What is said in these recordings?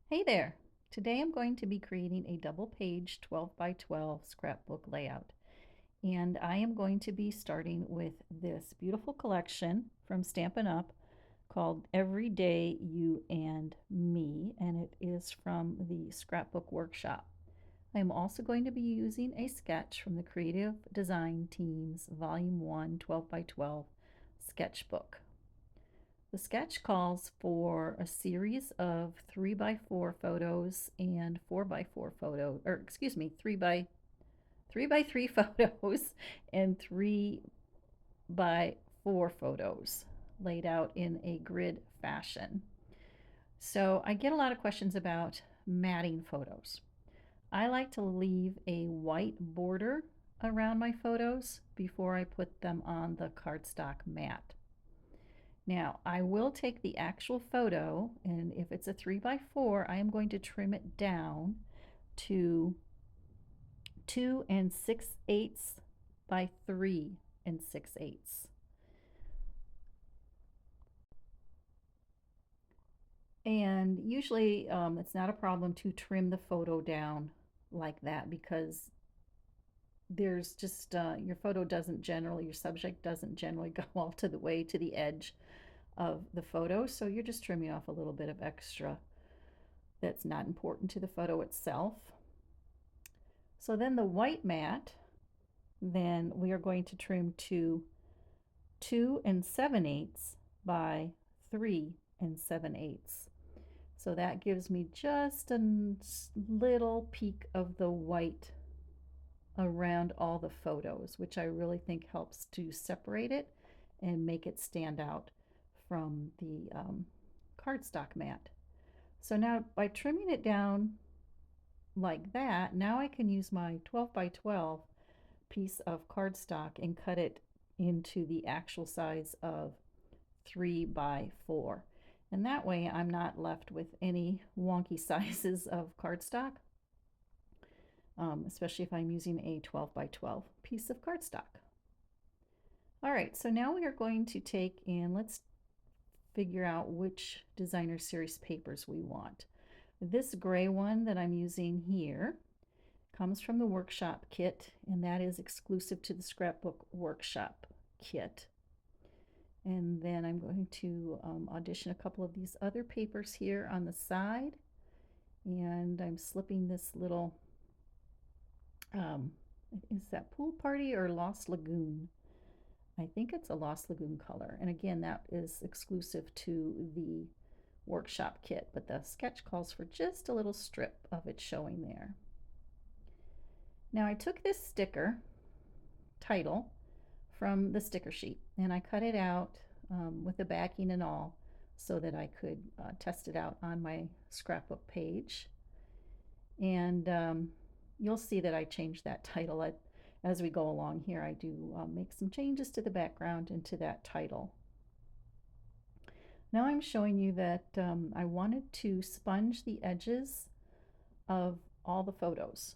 Hey there! Today I'm going to be creating a double page 12 by 12 scrapbook layout. And I am going to be starting with this beautiful collection from Stampin' Up! Called Every Day You and Me, and it is from the Scrapbook Workshop. I'm also going to be using a sketch from the Creative Design Team's Volume 1 12 by 12 sketchbook. The sketch calls for a series of 3 by 4 photos and 4 by 4 photos, or excuse me, 3 by 3 photos and 3 by 4 photos laid out in a grid fashion. So I get a lot of questions about matting photos. I like to leave a white border around my photos before I put them on the cardstock mat. Now, I will take the actual photo, and if it's a 3 by 4, I am going to trim it down to 2 6/8 by 3 6/8. And usually it's not a problem to trim the photo down like that because there's just, your photo doesn't generally, your subject doesn't generally go all to the way to the edge of the photo, so you're just trimming off a little bit of extra that's not important to the photo itself. So then the white mat, then we are going to trim to 2 7/8 by 3 7/8. So that gives me just a little peek of the white around all the photos, which I really think helps to separate it and make it stand out from the cardstock mat. So now by trimming it down like that, now I can use my 12 by 12 piece of cardstock and cut it into the actual size of 3 by 4. And that way I'm not left with any wonky sizes of cardstock, especially if I'm using a 12 by 12 piece of cardstock. All right, so now we are going to take and let's figure out which designer series papers we want. This gray one that I'm using here comes from the workshop kit, and that is exclusive to the Scrapbook Workshop kit. And then I'm going to audition a couple of these other papers here on the side, and I'm slipping this little, is that Pool Party or Lost Lagoon? I think it's a Lost Lagoon color, and again that is exclusive to the workshop kit, but the sketch calls for just a little strip of it showing there. Now I took this sticker title from the sticker sheet and I cut it out with the backing and all so that I could test it out on my scrapbook page. And you'll see that I changed that title as we go along here. I do make some changes to the background and to that title. Now I'm showing you that I wanted to sponge the edges of all the photos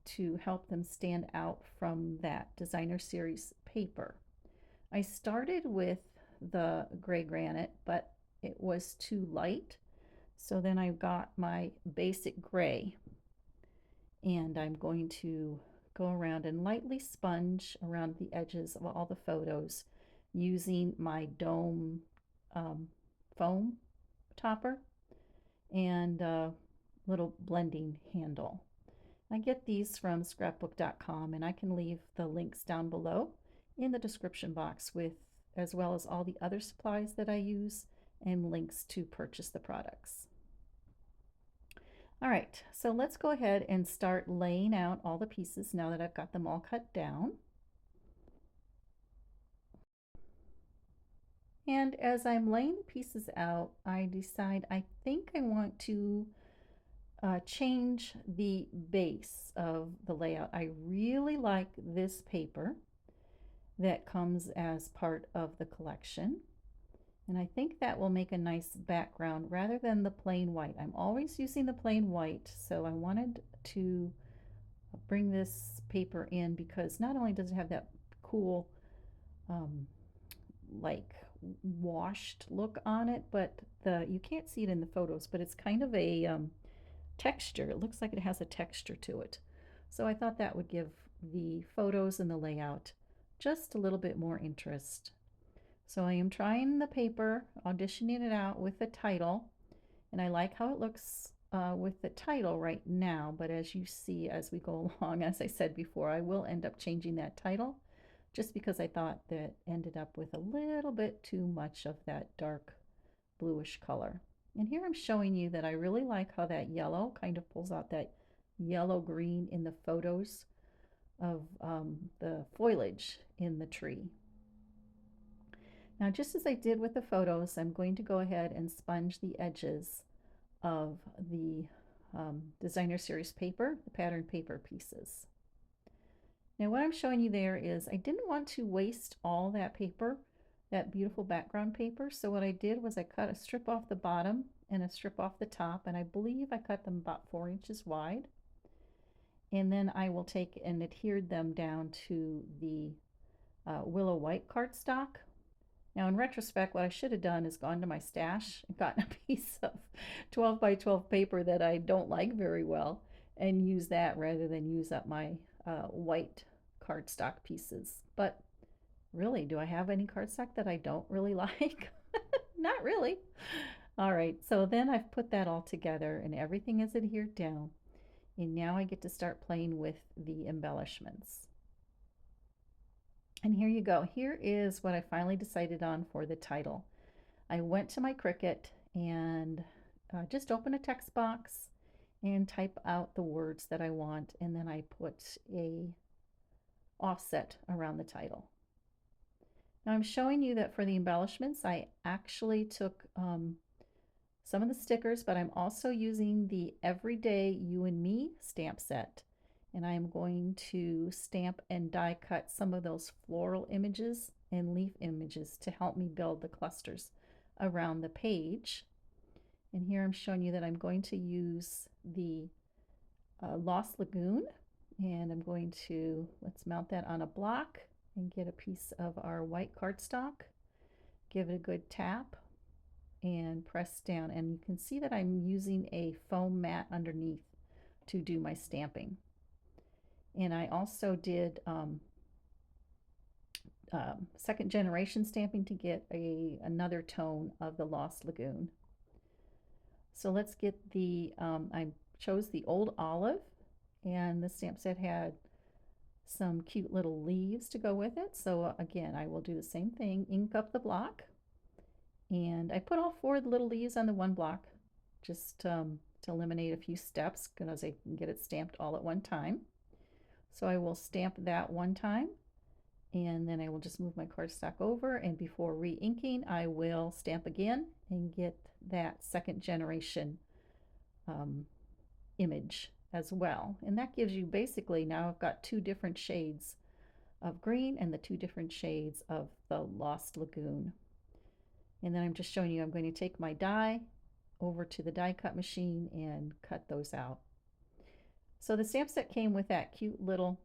to help them stand out from that designer series paper. I started with the gray granite, but it was too light. So then I got my basic gray, and I'm going to go around and lightly sponge around the edges of all the photos using my dome foam topper and a little blending handle. I get these from scrapbook.com, and I can leave the links down below in the description box with as well as all the other supplies that I use and links to purchase the products. All right, so let's go ahead and start laying out all the pieces now that I've got them all cut down. And as I'm laying the pieces out, I decide I think I want to change the base of the layout. I really like this paper that comes as part of the collection, and I think that will make a nice background rather than the plain white. I'm always using the plain white, so I wanted to bring this paper in because not only does it have that cool like washed look on it, but you can't see it in the photos, but it's kind of a texture. It looks like it has a texture to it. So I thought that would give the photos and the layout just a little bit more interest. So I am trying the paper, auditioning it out with the title, and I like how it looks with the title right now, but as you see as we go along, as I said before, I will end up changing that title just because I thought that ended up with a little bit too much of that dark bluish color. And here I'm showing you that I really like how that yellow kind of pulls out that yellow green in the photos of the foliage in the tree. Now, just as I did with the photos, I'm going to go ahead and sponge the edges of the designer series paper, the pattern paper pieces. Now what I'm showing you there is I didn't want to waste all that paper, that beautiful background paper, so what I did was I cut a strip off the bottom and a strip off the top, and I believe I cut them about 4 inches wide. And then I will take and adhere them down to the willow white cardstock. Now in retrospect, what I should have done is gone to my stash and gotten a piece of 12 by 12 paper that I don't like very well and use that rather than use up my white cardstock pieces. But really, do I have any cardstock that I don't really like? Not really. All right, so then I've put that all together and everything is adhered down. And now I get to start playing with the embellishments. And here you go. Here is what I finally decided on for the title. I went to my Cricut and just open a text box and type out the words that I want, and then I put a offset around the title. Now I'm showing you that for the embellishments, I actually took some of the stickers, but I'm also using the Everyday You and Me stamp set. And I'm going to stamp and die cut some of those floral images and leaf images to help me build the clusters around the page. And here I'm showing you that I'm going to use the Lost Lagoon, and I'm going to, let's mount that on a block and get a piece of our white cardstock, give it a good tap, and press down. And you can see that I'm using a foam mat underneath to do my stamping. And I also did second generation stamping to get another tone of the Lost Lagoon. So let's get the, I chose the Old Olive, and the stamp set had some cute little leaves to go with it. So again, I will do the same thing, ink up the block. And I put all 4 little leaves on the one block just to eliminate a few steps because I can get it stamped all at one time. So I will stamp that one time, and then I will just move my cardstock over, and before re-inking I will stamp again and get that second generation image as well. And that gives you basically, now I've got 2 different shades of green and the 2 different shades of the Lost Lagoon. And then I'm just showing you I'm going to take my die over to the die cut machine and cut those out. So the stamp set came with that cute little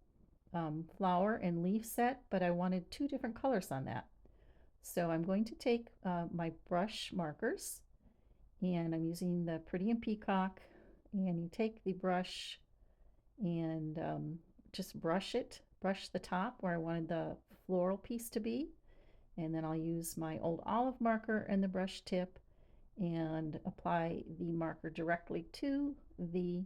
flower and leaf set, but I wanted 2 different colors on that. So I'm going to take my brush markers, and I'm using the Pretty and Peacock, and you take the brush and just brush the top where I wanted the floral piece to be, and then I'll use my Old Olive marker and the brush tip and apply the marker directly to the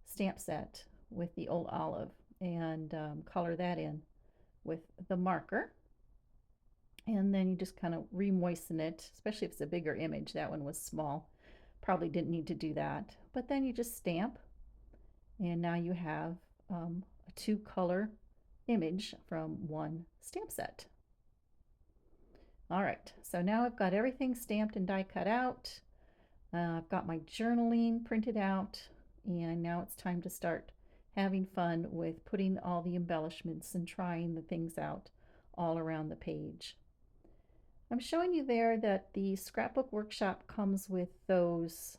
stamp set with the Old Olive and color that in with the marker. And then you just kind of re-moisten it, especially if it's a bigger image. That one was small, probably didn't need to do that. But then you just stamp, and now you have a 2-color image from one stamp set. All right, so now I've got everything stamped and die cut out. I've got my journaling printed out, and now it's time to start having fun with putting all the embellishments and trying the things out all around the page. I'm showing you there that the scrapbook workshop comes with those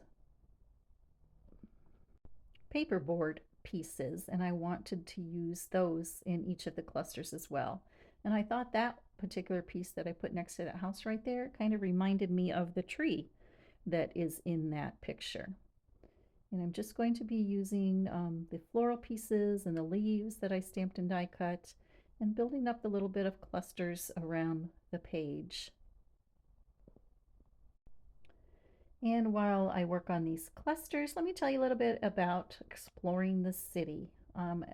paperboard pieces, and I wanted to use those in each of the clusters as well. And I thought that particular piece that I put next to that house right there kind of reminded me of the tree that is in that picture. And I'm just going to be using the floral pieces and the leaves that I stamped and die cut and building up the little bit of clusters around the page. And while I work on these clusters, let me tell you a little bit about exploring the city.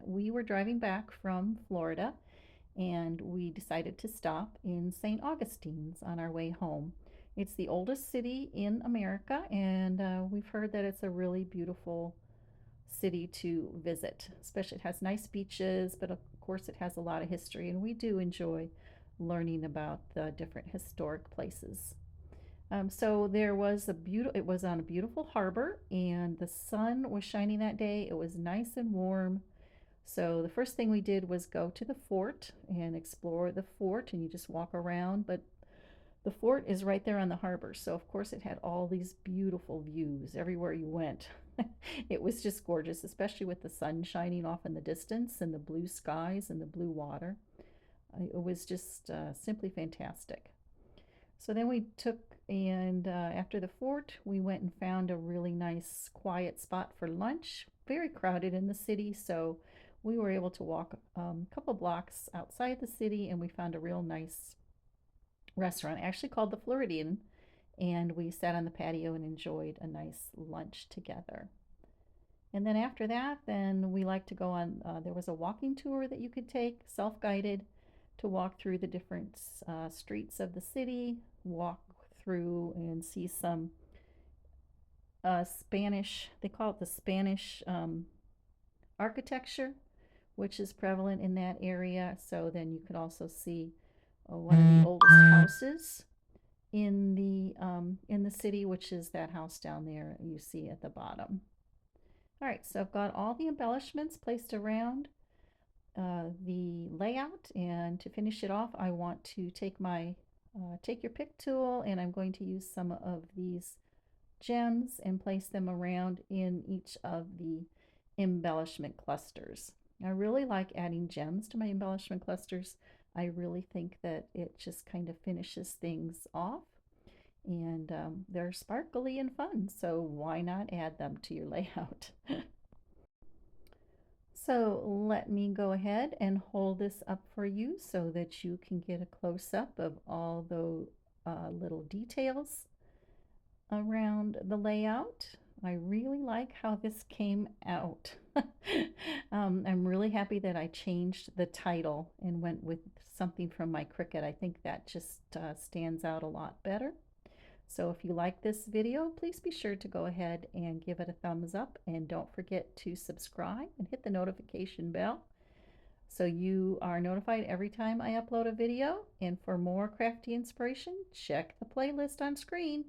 We were driving back from Florida and we decided to stop in St. Augustine's on our way home. It's the oldest city in America, and we've heard that it's a really beautiful city to visit. Especially, it has nice beaches, but of course, it has a lot of history, and we do enjoy learning about the different historic places. So there was it was on a beautiful harbor, and the sun was shining that day. It was nice and warm. So the first thing we did was go to the fort and explore the fort, and you just walk around. But the fort is right there on the harbor, so of course it had all these beautiful views everywhere you went. It was just gorgeous, especially with the sun shining off in the distance and the blue skies and the blue water. It was just simply fantastic. So then we took and after the fort, we went and found a really nice quiet spot for lunch. Very crowded in the city, so we were able to walk a couple blocks outside the city and we found a real nice restaurant, actually called the Floridian, and we sat on the patio and enjoyed a nice lunch together. And then after that, then we like to go on, there was a walking tour that you could take, self-guided, to walk through the different streets of the city, walk through and see some Spanish, they call it the Spanish architecture, which is prevalent in that area. So then you could also see one of the oldest houses in the city, which is that house down there you see at the bottom. All right, so I've got all the embellishments placed around the layout, and to finish it off, I want to take my take your pick tool, and I'm going to use some of these gems and place them around in each of the embellishment clusters. I really like adding gems to my embellishment clusters. I really think that it just kind of finishes things off, and they're sparkly and fun, so why not add them to your layout? So let me go ahead and hold this up for you so that you can get a close-up of all the little details around the layout. I really like how this came out. I'm really happy that I changed the title and went with something from my Cricut. I think that just stands out a lot better. So if you like this video, please be sure to go ahead and give it a thumbs up, and don't forget to subscribe and hit the notification bell so you are notified every time I upload a video. And for more crafty inspiration, check the playlist on screen.